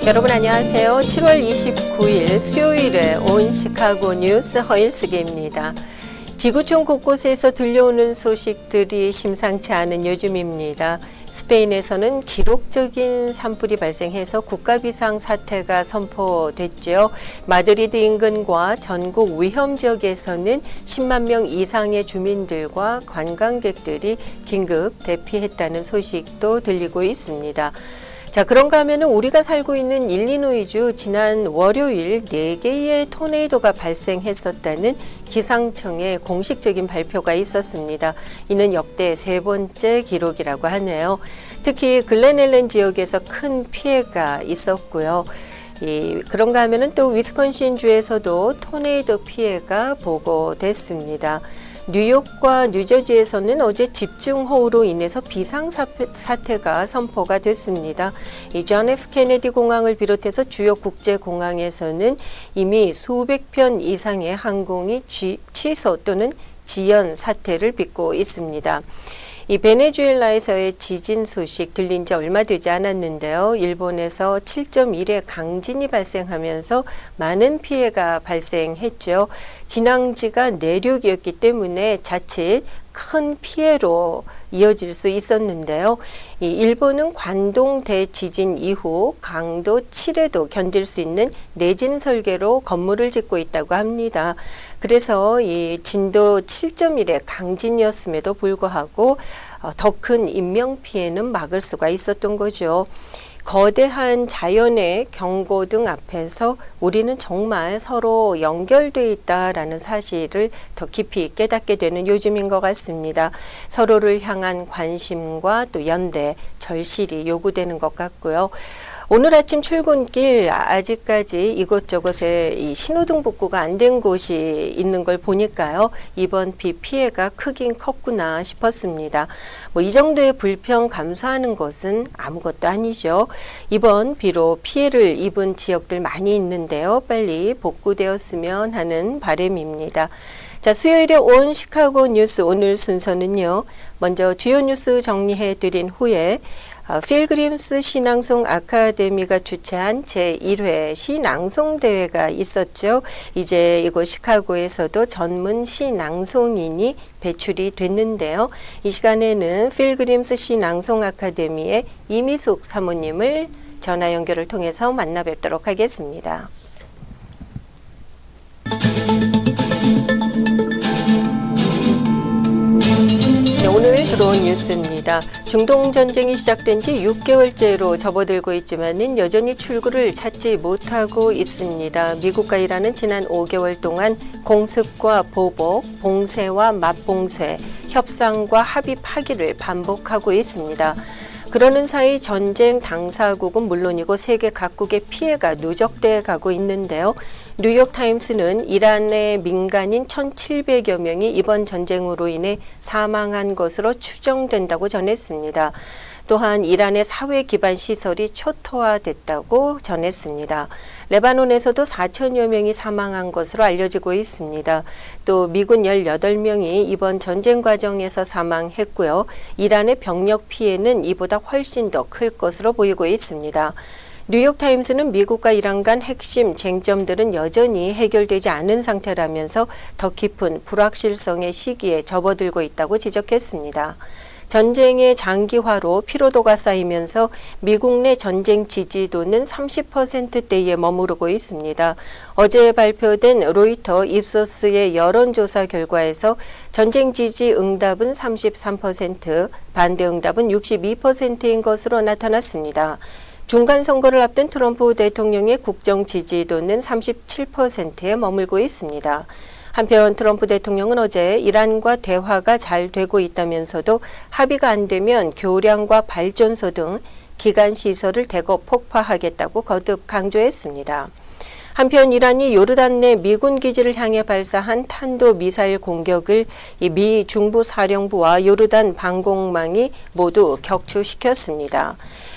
여러분 안녕하세요. 7월 29일 수요일에 온 시카고 뉴스 허일쓰기입니다. 지구촌 곳곳에서 들려오는 소식들이 심상치 않은 요즘입니다. 스페인에서는 기록적인 산불이 발생해서 국가비상 사태가 선포됐죠. 마드리드 인근과 전국 위험 지역에서는 10만 명 이상의 주민들과 관광객들이 긴급 대피했다는 소식도 들리고 있습니다. 자, 그런가 하면은 우리가 살고 있는 일리노이주 지난 월요일 4개의 토네이도가 발생했었다는 기상청의 공식적인 발표가 있었습니다. 이는 역대 3번째 기록이라고 하네요. 특히 글렌앨런 지역에서 큰 피해가 있었고요. 그런가 하면은 또 위스콘신주에서도 토네이도 피해가 보고됐습니다. 뉴욕과 뉴저지에서는 어제 집중호우로 인해서 비상사태가 선포가 됐습니다. 이 존 F 케네디 공항을 비롯해서 주요 국제공항에서는 이미 수백 편 이상의 항공이 취소 또는 지연 사태를 빚고 있습니다. 이 베네수엘라에서의 지진 소식 들린 지 얼마 되지 않았는데요. 일본에서 7.1의 강진이 발생하면서 많은 피해가 발생했죠. 진앙지가 내륙이었기 때문에 자칫 큰 피해로 이어질 수 있었는데요. 이 일본은 관동 대지진 이후 강도 7에도 견딜 수 있는 내진 설계로 건물을 짓고 있다고 합니다. 그래서 이 진도 7.1의 강진이었음에도 불구하고 더 큰 인명피해는 막을 수가 있었던 거죠. 거대한 자연의 경고등 앞에서 우리는 정말 서로 연결되어 있다라는 사실을 더 깊이 깨닫게 되는 요즘인 것 같습니다. 서로를 향한 관심과 또 연대, 절실히 요구되는 것 같고요. 오늘 아침 출근길 아직까지 이곳저곳에 이 신호등 복구가 안 된 곳이 있는 걸 보니까요. 이번 비 피해가 크긴 컸구나 싶었습니다. 이 정도의 불평 감수하는 것은 아무것도 아니죠. 이번 비로 피해를 입은 지역들 많이 있는데요. 빨리 복구되었으면 하는 바람입니다. 자, 수요일에 온 시카고 뉴스 오늘 순서는요. 먼저 주요 뉴스 정리해 드린 후에 필그림스 시낭송 아카데미가 주최한 제1회 시낭송대회가 있었죠. 이제 이곳 시카고에서도 전문 시낭송인이 배출이 됐는데요. 이 시간에는 필그림스 시낭송 아카데미의 이미숙 사모님을 전화 연결을 통해서 만나 뵙도록 하겠습니다. 오늘 들어온 뉴스입니다. 중동 전쟁이 시작된 지 6개월째로 접어들고 있지만은 여전히 출구를 찾지 못하고 있습니다. 미국과 이란은 지난 5개월 동안 공습과 보복, 봉쇄와 맞봉쇄, 협상과 합의 파기를 반복하고 있습니다. 그러는 사이 전쟁 당사국은 물론이고 세계 각국의 피해가 누적돼 가고 있는데요. 뉴욕타임스는 이란의 민간인 1,700여 명이 이번 전쟁으로 인해 사망한 것으로 추정된다고 전했습니다. 또한 이란의 사회 기반 시설이 초토화됐다고 전했습니다. 레바논에서도 4천여 명이 사망한 것으로 알려지고 있습니다. 또 미군 18명이 이번 전쟁 과정에서 사망했고요. 이란의 병력 피해는 이보다 훨씬 더 클 것으로 보이고 있습니다. 뉴욕타임스는 미국과 이란 간 핵심 쟁점들은 여전히 해결되지 않은 상태라면서 더 깊은 불확실성의 시기에 접어들고 있다고 지적했습니다. 전쟁의 장기화로 피로도가 쌓이면서 미국 내 전쟁 지지도는 30%대에 머무르고 있습니다. 어제 발표된 로이터 입소스의 여론조사 결과에서 전쟁 지지 응답은 33%, 반대 응답은 62%인 것으로 나타났습니다. 중간 선거를 앞둔 트럼프 대통령의 국정 지지도는 37%에 머물고 있습니다. 한편 트럼프 대통령은 어제 이란과 대화가 잘 되고 있다면서도 합의가 안 되면 교량과 발전소 등 기간 시설을 대거 폭파하겠다고 거듭 강조했습니다. 한편 이란이 요르단 내 미군 기지를 향해 발사한 탄도미사일 공격을 미 중부사령부와 요르단 방공망이 모두 격추시켰습니다.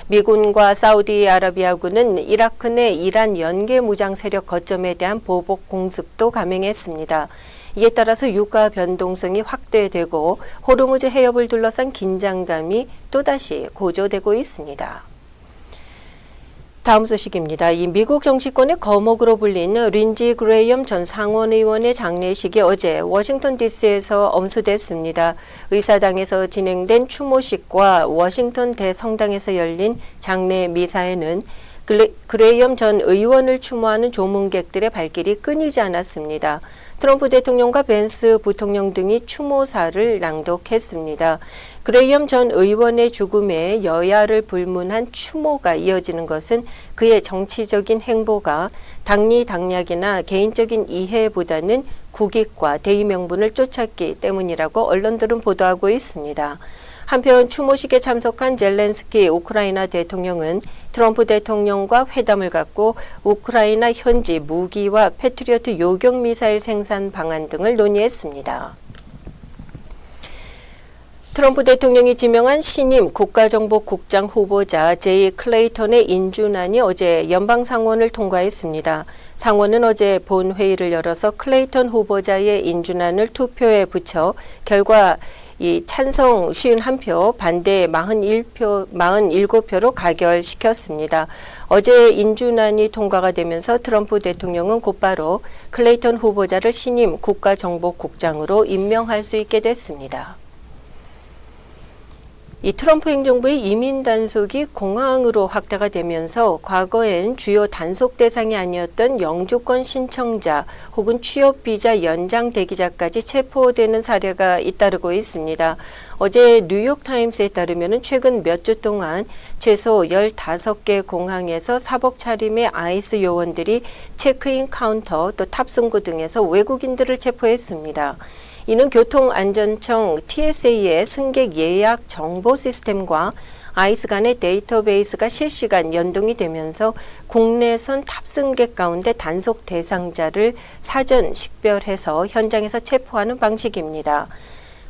미군과 사우디아라비아군은 이라크 내 이란 연계 무장 세력 거점에 대한 보복 공습도 감행했습니다. 이에 따라서 유가 변동성이 확대되고 호르무즈 해협을 둘러싼 긴장감이 또다시 고조되고 있습니다. 다음 소식입니다. 이 미국 정치권의 거목으로 불린 린지 그레이엄 전 상원의원의 장례식이 어제 워싱턴 DC에서 엄수됐습니다. 의사당에서 진행된 추모식과 워싱턴 대성당에서 열린 장례 미사에는 그레이엄 전 의원을 추모하는 조문객들의 발길이 끊이지 않았습니다. 트럼프 대통령과 벤스 부통령 등이 추모사를 낭독했습니다. 그레이엄 전 의원의 죽음에 여야를 불문한 추모가 이어지는 것은 그의 정치적인 행보가 당리당략이나 개인적인 이해보다는 국익과 대의 명분을 쫓았기 때문이라고 언론들은 보도하고 있습니다. 한편 추모식에 참석한 젤렌스키 우크라이나 대통령은 트럼프 대통령과 회담을 갖고 우크라이나 현지 무기와 패트리어트 요격 미사일 생산 방안 등을 논의했습니다. 트럼프 대통령이 지명한 신임 국가정보국장 후보자 제이 클레이턴의 인준안이 어제 연방상원을 통과했습니다. 상원은 어제 본회의를 열어서 클레이턴 후보자의 인준안을 투표에 붙여 결과 찬성 51표, 반대 47표로 가결시켰습니다. 어제 인준안이 통과가 되면서 트럼프 대통령은 곧바로 클레이턴 후보자를 신임 국가정보국장으로 임명할 수 있게 됐습니다. 이 트럼프 행정부의 이민 단속이 공항으로 확대가 되면서 과거엔 주요 단속 대상이 아니었던 영주권 신청자 혹은 취업비자 연장 대기자까지 체포되는 사례가 잇따르고 있습니다. 어제 뉴욕타임스에 따르면 최근 몇 주 동안 최소 15개 공항에서 사복 차림의 아이스 요원들이 체크인 카운터 또 탑승구 등에서 외국인들을 체포했습니다. 이는 교통안전청 TSA의 승객 예약 정보 시스템과 아이스 간의 데이터베이스가 실시간 연동이 되면서 국내선 탑승객 가운데 단속 대상자를 사전 식별해서 현장에서 체포하는 방식입니다.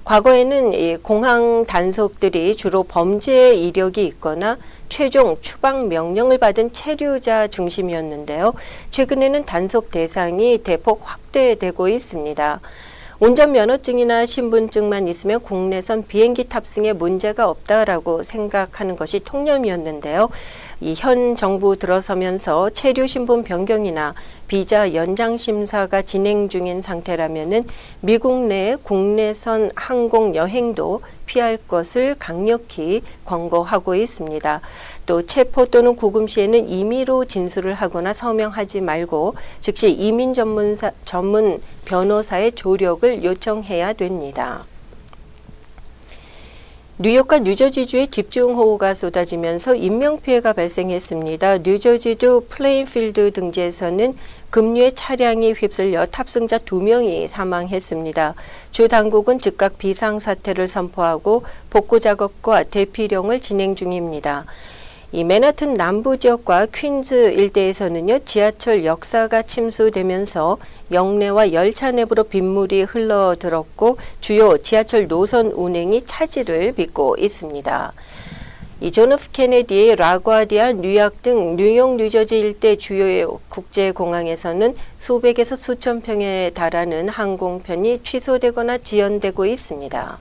과거에는 이 공항 단속들이 주로 범죄 이력이 있거나 최종 추방 명령을 받은 체류자 중심이었는데요. 최근에는 단속 대상이 대폭 확대되고 있습니다. 운전면허증이나 신분증만 있으면 국내선 비행기 탑승에 문제가 없다라고 생각하는 것이 통념이었는데요. 이 현 정부 들어서면서 체류 신분 변경이나 비자 연장 심사가 진행 중인 상태라면은 미국 내 국내선 항공 여행도 피할 것을 강력히 권고하고 있습니다. 또 체포 또는 구금 시에는 임의로 진술을 하거나 서명하지 말고 즉시 이민 전문 변호사의 조력을 요청해야 됩니다. 뉴욕과 뉴저지주에 집중호우가 쏟아지면서 인명피해가 발생했습니다. 뉴저지주 플레인필드 등지에서는 급류의 차량이 휩쓸려 탑승자 2명이 사망했습니다. 주 당국은 즉각 비상사태를 선포하고 복구 작업과 대피령을 진행 중입니다. 이 맨하튼 남부 지역과 퀸즈 일대에서는요, 지하철 역사가 침수되면서 역내와 열차 내부로 빗물이 흘러들었고 주요 지하철 노선 운행이 차질을 빚고 있습니다. 이 존 F 케네디, 라과디아, 뉴욕 등 뉴욕, 뉴저지 일대 주요 국제공항에서는 수백에서 수천 평에 달하는 항공편이 취소되거나 지연되고 있습니다.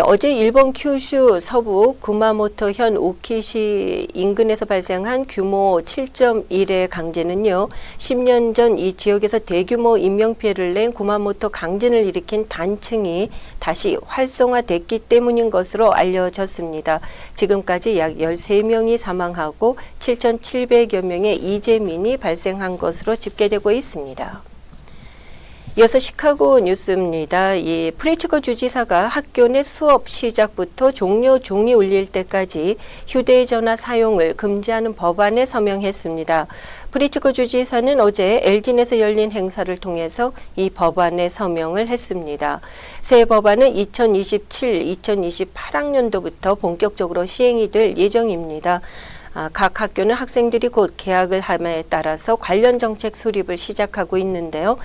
어제 일본 큐슈 서부 구마모토현 오키시 인근에서 발생한 규모 7.1의 강진은요, 10년 전 이 지역에서 대규모 인명피해를 낸 구마모토 강진을 일으킨 단층이 다시 활성화됐기 때문인 것으로 알려졌습니다. 지금까지 약 13명이 사망하고 7,700여 명의 이재민이 발생한 것으로 집계되고 있습니다. 이어서 시카고 뉴스입니다. 이 프리츠거 주지사가 학교 내 수업 시작부터 종료 종이 울릴 때까지 휴대전화 사용을 금지하는 법안에 서명했습니다. 프리츠거 주지사는 어제 엘진에서 열린 행사를 통해서 이 법안에 서명을 했습니다. 새 법안은 2027-2028학년도부터 본격적으로 시행이 될 예정입니다. 각 학교는 학생들이 곧 개학을 함에 따라서 관련 정책 수립을 시작하고 있는데요.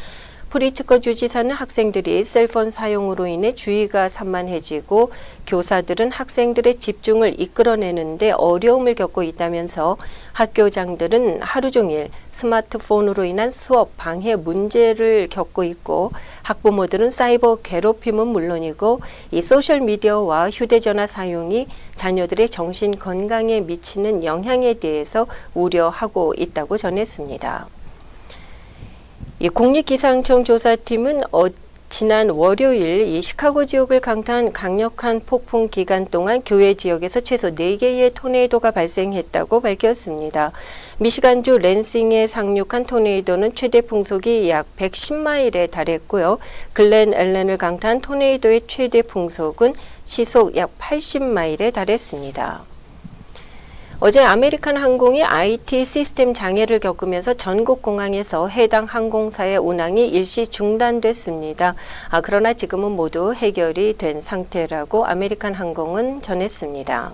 프리츠커 주지사는 학생들이 셀폰 사용으로 인해 주의가 산만해지고 교사들은 학생들의 집중을 이끌어내는데 어려움을 겪고 있다면서 학교장들은 하루 종일 스마트폰으로 인한 수업 방해 문제를 겪고 있고 학부모들은 사이버 괴롭힘은 물론이고 이 소셜미디어와 휴대전화 사용이 자녀들의 정신 건강에 미치는 영향에 대해서 우려하고 있다고 전했습니다. 이 국립기상청 조사팀은 지난 월요일 이 시카고 지역을 강타한 강력한 폭풍 기간 동안 교외 지역에서 최소 4개의 토네이도가 발생했다고 밝혔습니다. 미시간주 랜싱에 상륙한 토네이도는 최대 풍속이 약 110마일에 달했고요. 글렌 앨런을 강타한 토네이도의 최대 풍속은 시속 약 80마일에 달했습니다. 어제 아메리칸 항공이 IT 시스템 장애를 겪으면서 전국 공항에서 해당 항공사의 운항이 일시 중단됐습니다. 그러나 지금은 모두 해결이 된 상태라고 아메리칸 항공은 전했습니다.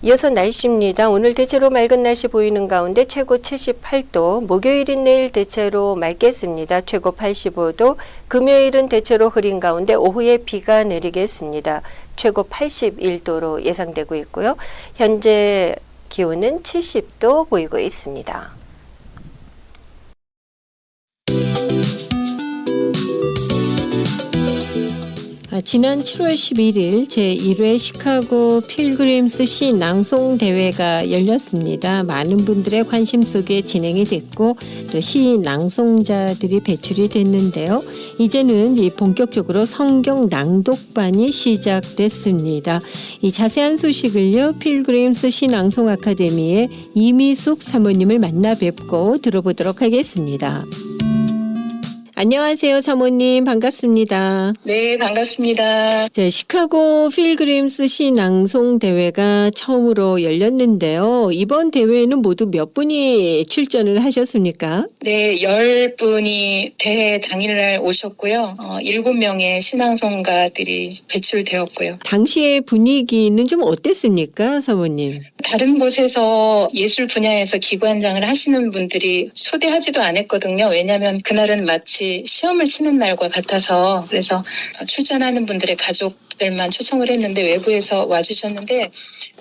이어서 날씨입니다. 오늘 대체로 맑은 날씨 보이는 가운데 최고 78도, 목요일인 내일 대체로 맑겠습니다. 최고 85도, 금요일은 대체로 흐린 가운데 오후에 비가 내리겠습니다. 최고 81도로 예상되고 있고요. 현재 기온은 70도 보이고 있습니다. 지난 7월 11일 제1회 시카고 필그림스 시 낭송 대회가 열렸습니다. 많은 분들의 관심 속에 진행이 됐고 또 시 낭송자들이 배출이 됐는데요. 이제는 본격적으로 성경 낭독반이 시작됐습니다. 이 자세한 소식을요. 필그림스 시 낭송 아카데미의 이미숙 사모님을 만나 뵙고 들어보도록 하겠습니다. 안녕하세요, 사모님. 반갑습니다. 네, 반갑습니다. 시카고 필그림스 시 낭송 대회가 처음으로 열렸는데요. 이번 대회에는 모두 몇 분이 출전을 하셨습니까? 네, 10분이 대회 당일날 오셨고요. 7명의 신앙송가들이 배출되었고요. 당시의 분위기는 좀 어땠습니까, 사모님? 다른 곳에서 예술 분야에서 기관장을 하시는 분들이 초대하지도 않았거든요. 왜냐하면 그날은 마치 시험을 치는 날과 같아서 그래서 출전하는 분들의 가족들만 초청을 했는데 외부에서 와주셨는데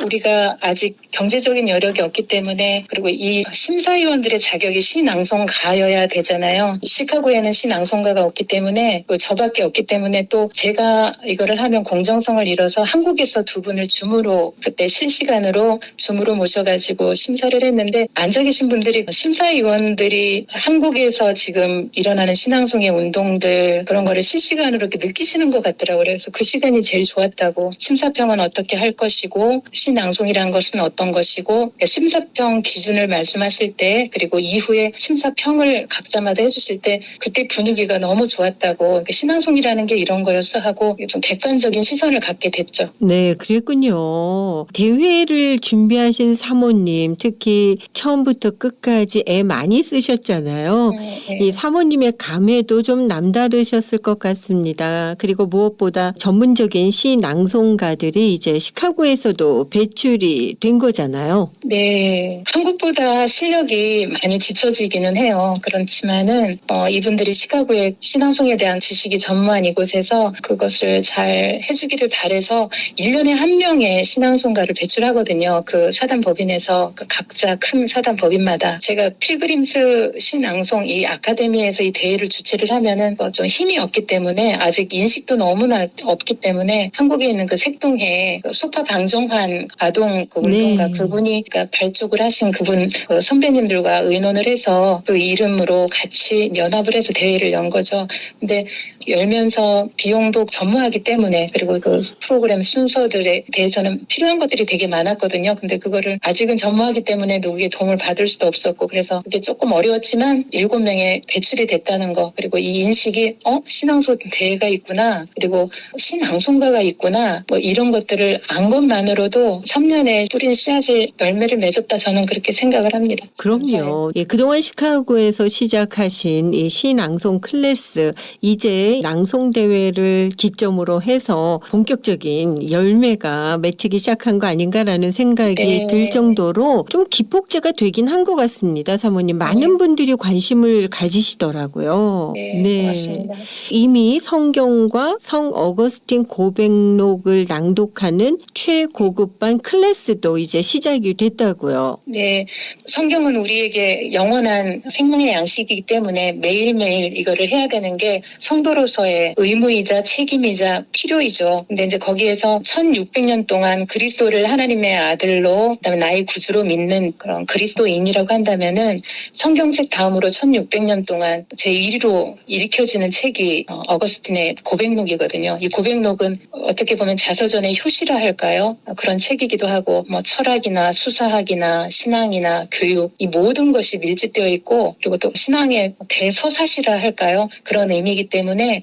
우리가 아직 경제적인 여력이 없기 때문에 그리고 이 심사위원들의 자격이 시낭송가여야 되잖아요. 시카고에는 시낭송가가 없기 때문에 저밖에 없기 때문에 또 제가 이거를 하면 공정성을 잃어서 한국에서 2분을 줌으로 그때 실시간으로 줌으로 모셔가지고 심사를 했는데 앉아 계신 분들이 심사위원들이 한국에서 지금 일어나는 신앙송의 운동들 그런 거를 실시간으로 이렇게 느끼시는 것 같더라고요. 그래서 그 시간이 제일 좋았다고 심사평은 어떻게 할 것이고 시낭송이라는 것은 어떤 것이고 심사평 기준을 말씀하실 때 그리고 이후에 심사평을 각자마다 해주실 때 그때 분위기가 너무 좋았다고 신앙송이라는 게 이런 거였어 하고 좀 객관적인 시선을 갖게 됐죠. 네, 그랬군요. 대회를 준비하신 사모님 특히 처음부터 끝까지 애 많이 쓰셨잖아요. 네. 이 사모님의 감회도 좀 남다르셨을 것 같습니다. 그리고 무엇보다 전문적인 시 낭송가들이 이제 시카고에서도 배출이 된 거잖아요. 네, 한국보다 실력이 많이 뒤처지기는 해요. 그렇지만은 이분들이 시카고의 신앙송에 대한 지식이 전무한 이곳에서 그것을 잘 해주기를 바래서 1년에 1명의 신앙송가를 배출하거든요. 그 사단법인에서 그 각자 큰 사단법인마다 제가 필그림스 신앙송 이 아카데미에서 이 대회를 주최를 하면은 좀 힘이 없기 때문에 아직 인식도 너무나 없기 때문에 한국에 있는 그 색동회 소파 방정환 아동 그 운동가 그분이 그러니까 발족을 하신 그분 그 선배님들과 의논을 해서 그 이름으로 같이 연합을 해서 대회를 연 거죠. 근데 열면서 비용도 전무하기 때문에 그리고 그 프로그램 순서들에 대해서는 필요한 것들이 되게 많았거든요. 근데 그거를 아직은 전무하기 때문에 누구의 도움을 받을 수도 없었고 그래서 그게 조금 어려웠지만 7명의 배출이 됐다는 거 그리고 이 인식이 신앙송 대회가 있구나 그리고 신앙송 성과가 있구나 뭐 이런 것들을 안 것만으로도 3년에 뿌린 씨앗을 열매를 맺었다 저는 그렇게 생각을 합니다. 그럼요. 예, 그동안 시카고에서 시작하신 이 시낭송 클래스 이제 낭송 대회를 기점으로 해서 본격적인 열매가 맺히기 시작한 거 아닌가라는 생각이 네. 들 정도로 좀 기폭제가 되긴 한 것 같습니다. 사모님. 많은 분들이 관심을 가지시더라고요. 네, 고맙습니다. 이미 성경과 성 어거스틴 고백록을 낭독하는 최고급반 클래스도 이제 시작이 됐다고요. 네, 성경은 우리에게 영원한 생명의 양식이기 때문에 매일매일 이거를 해야 되는 게 성도로서의 의무이자 책임이자 필요이죠. 근데 이제 거기에서 1600년 동안 그리스도를 하나님의 아들로 그다음에 나의 구주로 믿는 그런 그리스도인이라고 한다면은 성경책 다음으로 1600년 동안 제1위로 일으켜지는 책이 어거스틴의 고백록이거든요. 이 고백록은 어떻게 보면 자서전의 효시라 할까요? 그런 책이기도 하고 뭐 철학이나 수사학이나 신앙이나 교육 이 모든 것이 밀집되어 있고 그리고 또 신앙의 대서사시라 할까요? 그런 의미이기 때문에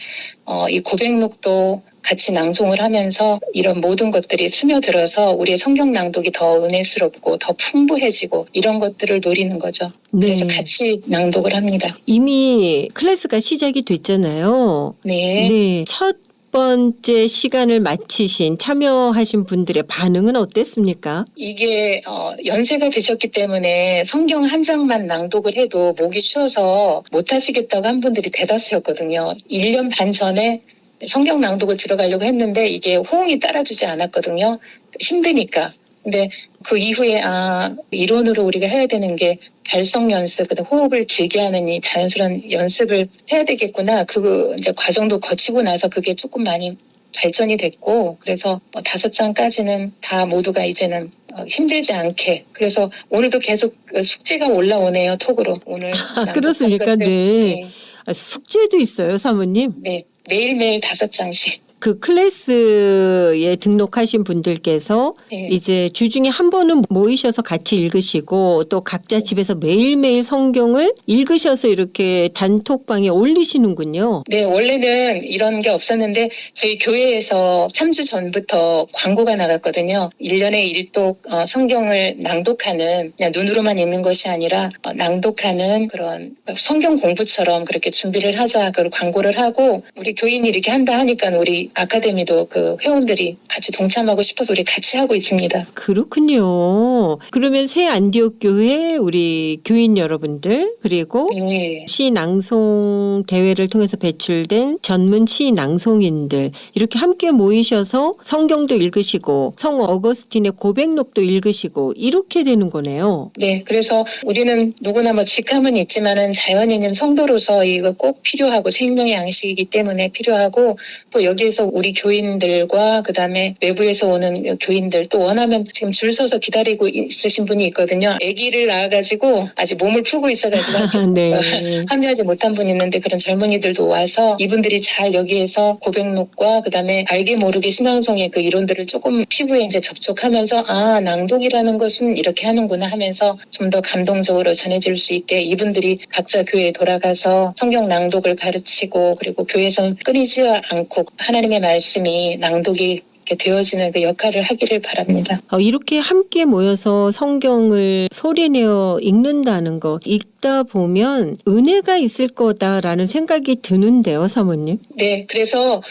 이 고백록도 같이 낭송을 하면서 이런 모든 것들이 스며들어서 우리의 성경 낭독이 더 은혜스럽고 더 풍부해지고 이런 것들을 노리는 거죠. 네. 그래서 같이 낭독을 합니다. 이미 클래스가 시작이 됐잖아요. 네. 네. 첫 번째 시간을 마치신 참여하신 분들의 반응은 어땠습니까? 이게 연세가 되셨기 때문에 성경 한 장만 낭독을 해도 목이 쉬어서 못하시겠다고 한 분들이 대다수였거든요. 1년 반 전에 성경 낭독을 들어가려고 했는데 이게 호응이 따라주지 않았거든요. 힘드니까. 근데 그 이후에 이론으로 우리가 해야 되는 게 발성 연습, 그다음 호흡을 길게 하는 이 자연스러운 연습을 해야 되겠구나. 그 이제 과정도 거치고 나서 그게 조금 많이 발전이 됐고, 그래서 5장까지는 다 모두가 이제는 힘들지 않게. 그래서 오늘도 계속 숙제가 올라오네요, 톡으로. 오늘. 그렇습니까? 네. 네. 숙제도 있어요, 사모님? 네. 매일매일 5장씩. 그 클래스에 등록하신 분들께서 네. 이제 주중에 한 번은 모이셔서 같이 읽으시고 또 각자 집에서 매일매일 성경을 읽으셔서 이렇게 단톡방에 올리시는군요. 네, 원래는 이런 게 없었는데 저희 교회에서 3주 전부터 광고가 나갔거든요. 1년에 1독 성경을 낭독하는 그냥 눈으로만 읽는 것이 아니라 낭독하는 그런 성경 공부처럼 그렇게 준비를 하자 그 광고를 하고 우리 교인이 이렇게 한다 하니까 우리 아카데미도 그 회원들이 같이 동참하고 싶어서 우리 같이 하고 있습니다. 그렇군요. 그러면 새 안디옥 교회 우리 교인 여러분들 그리고 네. 시 낭송 대회를 통해서 배출된 전문 시 낭송인들 이렇게 함께 모이셔서 성경도 읽으시고 성 어거스틴의 고백록도 읽으시고 이렇게 되는 거네요. 네, 그래서 우리는 누구나 뭐 직함은 있지만은 자연인은 성도로서 이거 꼭 필요하고 생명의 양식이기 때문에 필요하고 또 여기에서 우리 교인들과 그다음에 외부에서 오는 교인들 또 원하면 지금 줄 서서 기다리고 있으신 분이 있거든요. 아기를 낳아가지고 아직 몸을 풀고 있어가지고 네. 합류하지 못한 분이 있는데 그런 젊은이들도 와서 이분들이 잘 여기에서 고백록과 그다음에 알게 모르게 신앙송의 그 이론들을 조금 피부에 이제 접촉하면서 낭독이라는 것은 이렇게 하는구나 하면서 좀 더 감동적으로 전해질 수 있게 이분들이 각자 교회에 돌아가서 성경 낭독을 가르치고 그리고 교회에서 끊이지 않고 하나님의 말씀이 낭독이 되어지는 그 역할을 하기를 바랍니다. 이렇게 함께 모여서 성경을 소리내어 읽는다는 거 읽다 보면 은혜가 있을 거다라는 생각이 드는데요, 사모님. 네, 그래서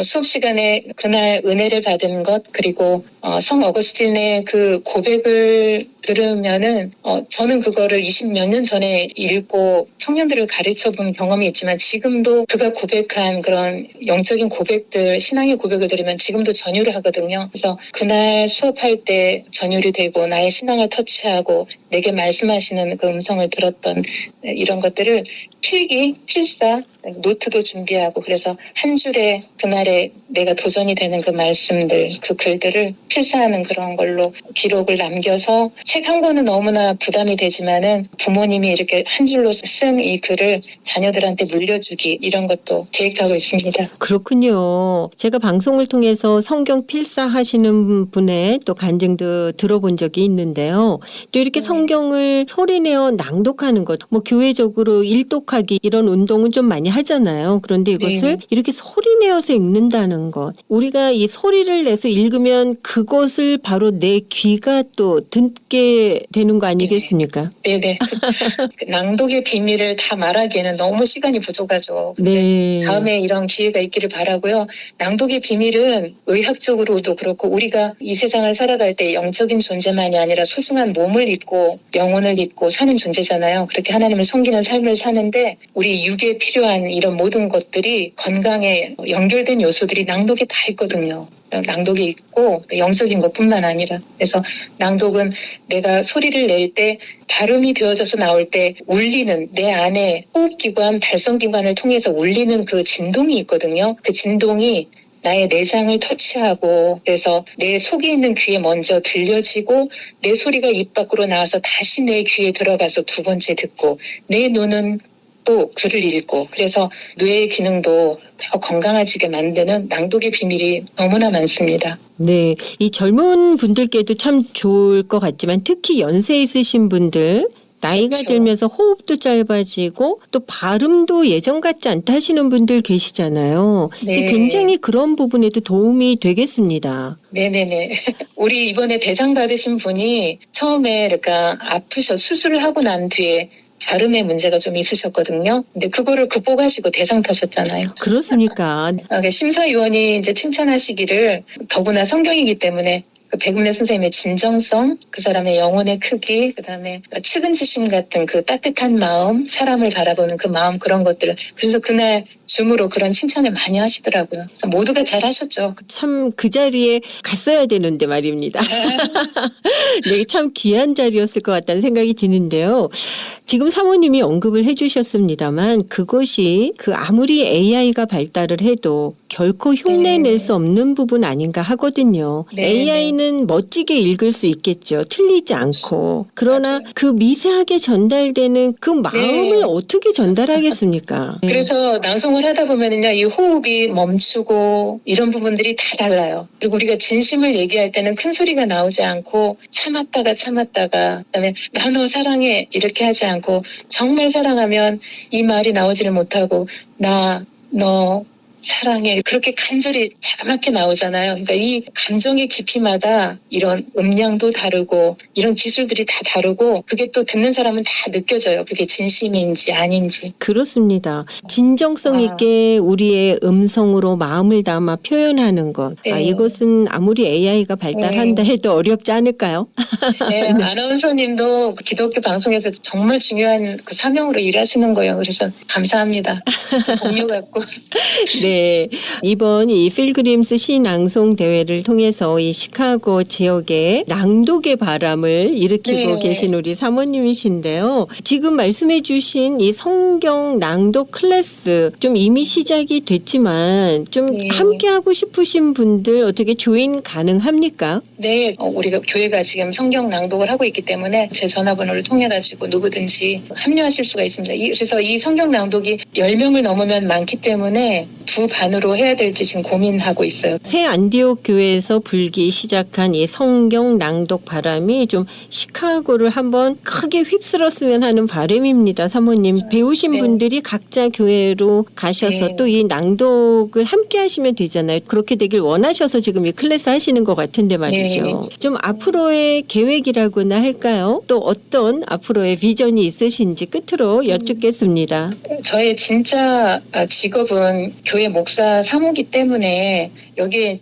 수업 시간에 그날 은혜를 받은 것 그리고 성 어거스틴의 그 고백을 들으면은 저는 그거를 20몇 년 전에 읽고 청년들을 가르쳐 본 경험이 있지만 지금도 그가 고백한 그런 영적인 고백들, 신앙의 고백을 들으면 지금도 전율을 하거든요. 그래서 그날 수업할 때 전율이 되고 나의 신앙을 터치하고 내게 말씀하시는 그 음성을 들었던 이런 것들을 필기, 필사, 노트도 준비하고 그래서 한 줄에 그날에 내가 도전이 되는 그 말씀들, 그 글들을 필사하는 그런 걸로 기록을 남겨서 책 한 권은 너무나 부담이 되지만은 부모님이 이렇게 한 줄로 쓴 이 글을 자녀들한테 물려주기 이런 것도 계획하고 있습니다. 그렇군요. 제가 방송을 통해서 성경 필사하시는 분의 또 간증도 들어본 적이 있는데요. 또 이렇게 성경을 소리내어 낭독하는 것, 뭐 교회적으로 일독하기 이런 운동은 좀 많이 하잖아요. 그런데 이것을 이렇게 소리 내어서 읽는다는 것. 우리가 이 소리를 내서 읽으면 그것을 바로 내 귀가 또 듣게 되는 거 아니겠습니까? 네네. 그 낭독의 비밀을 다 말하기에는 너무 시간이 부족하죠. 네. 다음에 이런 기회가 있기를 바라고요. 낭독의 비밀은 의학적으로도 그렇고 우리가 이 세상을 살아갈 때 영적인 존재만이 아니라 소중한 몸을 입고 영혼을 입고 사는 존재잖아요. 그렇게 하나님을 섬기는 삶을 사는데 우리 육에 필요한 이런 모든 것들이 건강에 연결된 요소들이 낭독에 다 있거든요. 낭독이 있고 영적인 것뿐만 아니라 그래서 낭독은 내가 소리를 낼 때 발음이 되어져서 나올 때 울리는 내 안에 호흡기관, 발성기관을 통해서 울리는 그 진동이 있거든요. 그 진동이 나의 내장을 터치하고 그래서 내 속에 있는 귀에 먼저 들려지고 내 소리가 입 밖으로 나와서 다시 내 귀에 들어가서 두 번째 듣고 내 눈은 또 글을 읽고 그래서 뇌의 기능도 더 건강해지게 만드는 낭독의 비밀이 너무나 많습니다. 네, 이 젊은 분들께도 참 좋을 것 같지만 특히 연세 있으신 분들 나이가 그렇죠. 들면서 호흡도 짧아지고 또 발음도 예전 같지 않다 하시는 분들 계시잖아요. 네. 이제 굉장히 그런 부분에도 도움이 되겠습니다. 네네네. 우리 이번에 대상 받으신 분이 처음에 그러니까 수술을 하고 난 뒤에 발음에 문제가 좀 있으셨거든요. 근데 그거를 극복하시고 대상 타셨잖아요. 그렇습니까? 심사위원이 이제 칭찬하시기를 더구나 성경이기 때문에 그 백운래 선생님의 진정성, 그 사람의 영혼의 크기, 그다음에 측은지심 같은 그 따뜻한 마음, 사람을 바라보는 그 마음 그런 것들을 그래서 그날 줌으로 그런 칭찬을 많이 하시더라고요. 그래서 모두가 잘하셨죠. 참 그 자리에 갔어야 되는데 말입니다. 네, 참 귀한 자리였을 것 같다는 생각이 드는데요. 지금 사모님이 언급을 해주셨습니다만 그것이 그 아무리 AI가 발달을 해도 결코 흉내낼 수 없는 부분 아닌가 하거든요. 네, AI는 멋지게 읽을 수 있겠죠. 틀리지 않고. 그러나 맞아요. 그 미세하게 전달되는 그 마음을 네. 어떻게 전달하겠습니까? 그래서 낭송을 하다 보면은요, 이 호흡이 멈추고 이런 부분들이 다 달라요. 그리고 우리가 진심을 얘기할 때는 큰 소리가 나오지 않고 참았다가 그다음에 나 너 사랑해 이렇게 하지 않고 정말 사랑하면 이 말이 나오지를 못하고 나 너 사랑해 그렇게 간절히 자그맣게 나오잖아요. 그러니까 이 감정의 깊이마다 이런 음량도 다르고 이런 기술들이 다 다르고 그게 또 듣는 사람은 다 느껴져요. 그게 진심인지 아닌지. 그렇습니다. 진정성 있게 우리의 음성으로 마음을 담아 표현하는 것. 네. 이것은 아무리 AI가 발달한다 해도 어렵지 않을까요? 네, 아나운서님도 기독교 방송에서 정말 중요한 그 사명으로 일하시는 거예요. 그래서 감사합니다. 동료 같고. 네, 이번 이 필그림스 시낭송 대회를 통해서 이 시카고 지역에 낭독의 바람을 일으키고 네. 계신 우리 사모님이신데요. 지금 말씀해주신 이 성경 낭독 클래스 좀 이미 시작이 됐지만 좀 네. 함께 하고 싶으신 분들 어떻게 조인 가능합니까? 네, 우리가 교회가 지금 성경 낭독을 하고 있기 때문에 제 전화번호를 통해 가지고 누구든지 합류하실 수가 있습니다. 그래서 이 성경 낭독이 10명을 넘으면 많기 때문에 두 반으로 해야 될지 지금 고민하고 있어요. 새 안디옥 교회에서 불기 시작한 이 성경 낭독 바람이 좀 시카고를 한번 크게 휩쓸었으면 하는 바람입니다. 사모님 배우신 네. 분들이 각자 교회로 가셔서 네. 또 이 낭독을 함께 하시면 되잖아요. 그렇게 되길 원하셔서 지금 이 클래스 하시는 것 같은데 말이죠. 네. 좀 앞으로의 계획이라고나 할까요? 또 어떤 앞으로의 비전이 있으신지 끝으로 여쭙겠습니다. 저의 진짜 직업은 교회 목사 사모기 때문에 여기에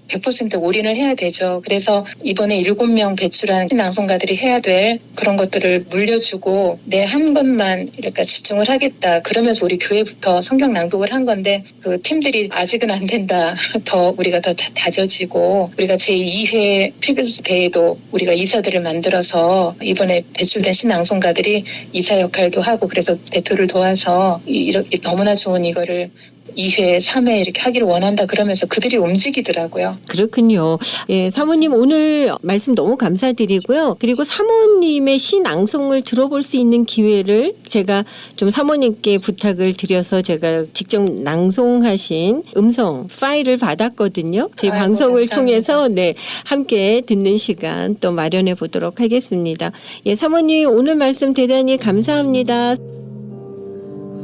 100% 올인을 해야 되죠. 그래서 이번에 7명 배출한 낭송가들이 해야 될 그런 것들을 물려주고 내 한 것만 이렇게 집중을 하겠다. 그러면서 우리 교회부터 성경 낭독을 한 건데 그 팀들이 아직은 안 된다. 더 우리가 더 다져지고 우리가 제2회 필그림스 대회도 우리가 이사들을 만들어서 이번에 배출된 신앙송가들이 이사 역할도 하고 그래서 대표를 도와서 이렇게 너무나 좋은 이거를 2회, 3회 이렇게 하기를 원한다 그러면서 그들이 움직이더라고요. 그렇군요. 예, 사모님 오늘 말씀 너무 감사드리고요. 그리고 사모님의 시 낭송을 들어볼 수 있는 기회를 제가 좀 사모님께 부탁을 드려서 제가 직접 낭송하신 음성 파일을 받았거든요. 제 아이고, 방송을 감사합니다. 통해서 네, 함께 듣는 시간 또 마련해 보도록 하겠습니다. 예, 사모님 오늘 말씀 대단히 감사합니다.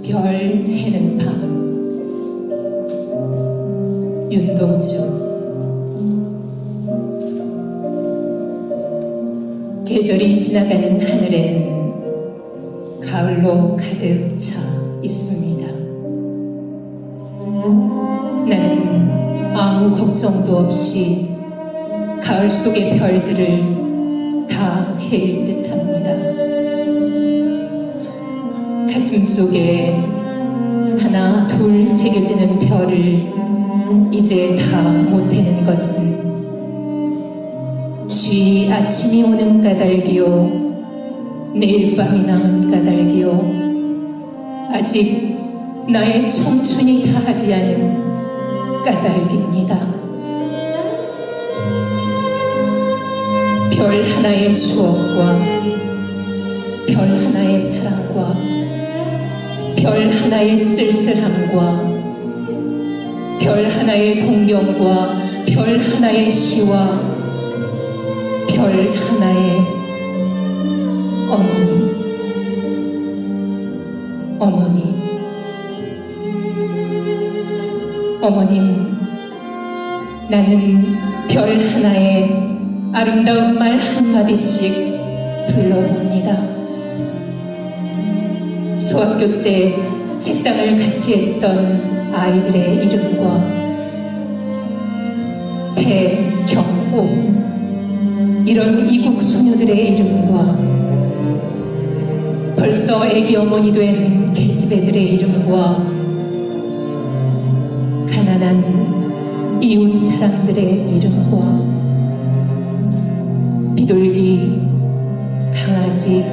별 해는 밤. 윤동주. 계절이 지나가는 하늘에는 가을로 가득 차 있습니다. 나는 아무 걱정도 없이 가을 속의 별들을 다 헤일 듯합니다. 가슴 속에 하나 둘 새겨지는 별을 이제 다 못 해는 것은 쉬 아침이 오는 까닭이요, 내일 밤이 남은 까닭이요, 아직 나의 청춘이 다하지 않은 까닭입니다. 별 하나의 추억과 별 하나의 사랑과 별 하나의 쓸쓸함과 별 하나의 동경과 별 하나의 시와 별 하나의 어머니. 어머님, 나는 별 하나에 아름다운 말 한마디씩 불러봅니다. 소학교 때 책상을 같이 했던 아이들의 이름과 배경호, 이런 이국 소녀들의 이름과 벌써 애기 어머니 된 계집애들의 이름과 가난한 이웃 사람들의 이름과 비둘기, 강아지,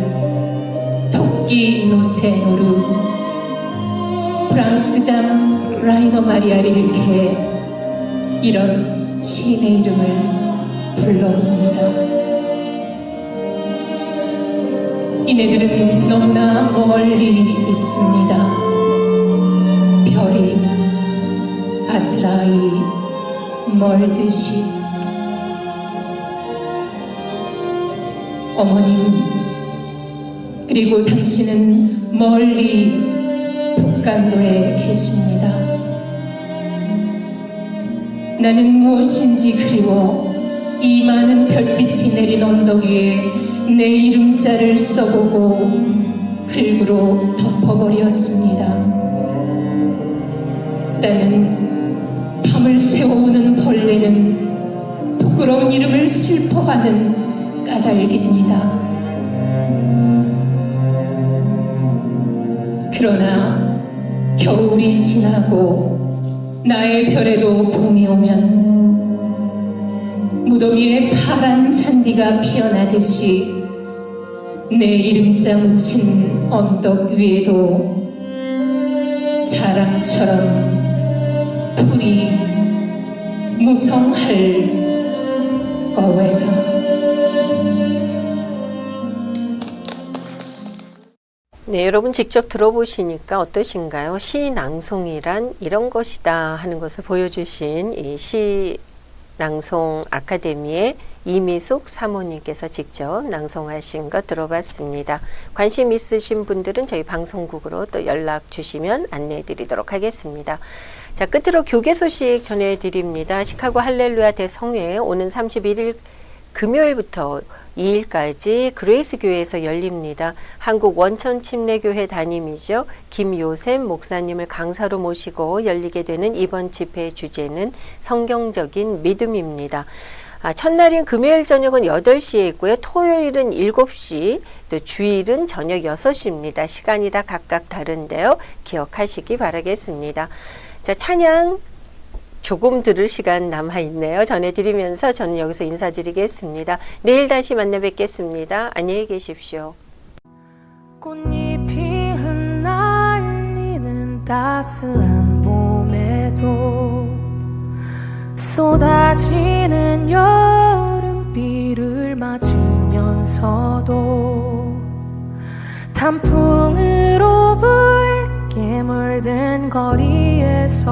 토끼, 노새노루, 프랑스장 라이너 마리아 릴케, 이런 시인의 이름을 불러봅니다. 이네들은 너무나 멀리 있습니다. 별이 아스라이 멀듯이. 어머님, 그리고 당신은 멀리 북간도에 계십니다. 나는 무엇인지 그리워 이 많은 별빛이 내린 언덕 위에 내 이름자를 써보고 흙으로 덮어버렸습니다. 나는 밤을 새워오는 벌레는 부끄러운 이름을 슬퍼하는 까닭입니다. 그러나 겨울이 지나고 나의 별에도 봄이 오면 무더위에 파란 잔디가 피어나듯이 내 이름자 묻힌 언덕 위에도 자랑처럼 풀이 무성할 거외다. 네, 여러분 직접 들어보시니까 어떠신가요? 시 낭송이란 이런 것이다 하는 것을 보여주신 이 시 낭송 아카데미의 이미숙 사모님께서 직접 낭송하신 것 들어봤습니다. 관심 있으신 분들은 저희 방송국으로 또 연락 주시면 안내해 드리도록 하겠습니다. 자, 끝으로 교계 소식 전해드립니다. 시카고 할렐루야 대성회 오는 31일 금요일부터 2일까지 그레이스 교회에서 열립니다. 한국 원천침례교회 담임이죠. 김요셉 목사님을 강사로 모시고 열리게 되는 이번 집회의 주제는 성경적인 믿음입니다. 첫날인 금요일 저녁은 8시에 있고요. 토요일은 7시, 또 주일은 저녁 6시입니다. 시간이 다 각각 다른데요. 기억하시기 바라겠습니다. 자, 찬양 조금 들을 시간 남아있네요. 전해드리면서 저는 여기서 인사드리겠습니다. 내일 다시 만나 뵙겠습니다. 안녕히 계십시오. 꽃잎이 흩날리는 따스한 봄에도 쏟아지는 여름비를 맞으면서도 단풍으로 붉게 물든 거리에서도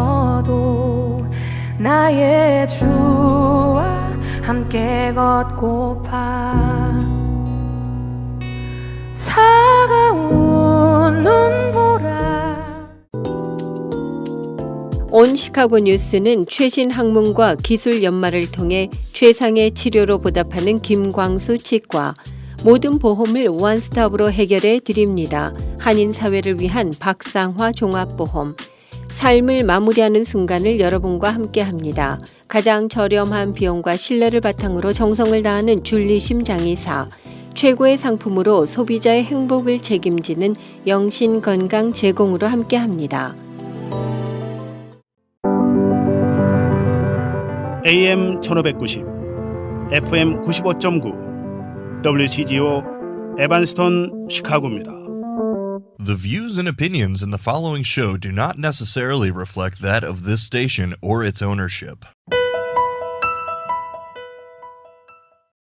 나의 주와 함께 걷고파 차가운 눈보라 온 시카고 뉴스는 최신 학문과 기술 연마를 통해 최상의 치료로 보답하는 김광수 치과, 모든 보험을 원스톱으로 해결해 드립니다. 한인 사회를 위한 박상화 종합보험, 삶을 마무리하는 순간을 여러분과 함께합니다. 가장 저렴한 비용과 신뢰를 바탕으로 정성을 다하는 줄리심 장의사, 최고의 상품으로 소비자의 행복을 책임지는 영신 건강 제공으로 함께합니다. AM 1590, FM 95.9, WCGO 에반스톤 시카고입니다. The views and opinions in the following show do not necessarily reflect that of this station or its ownership.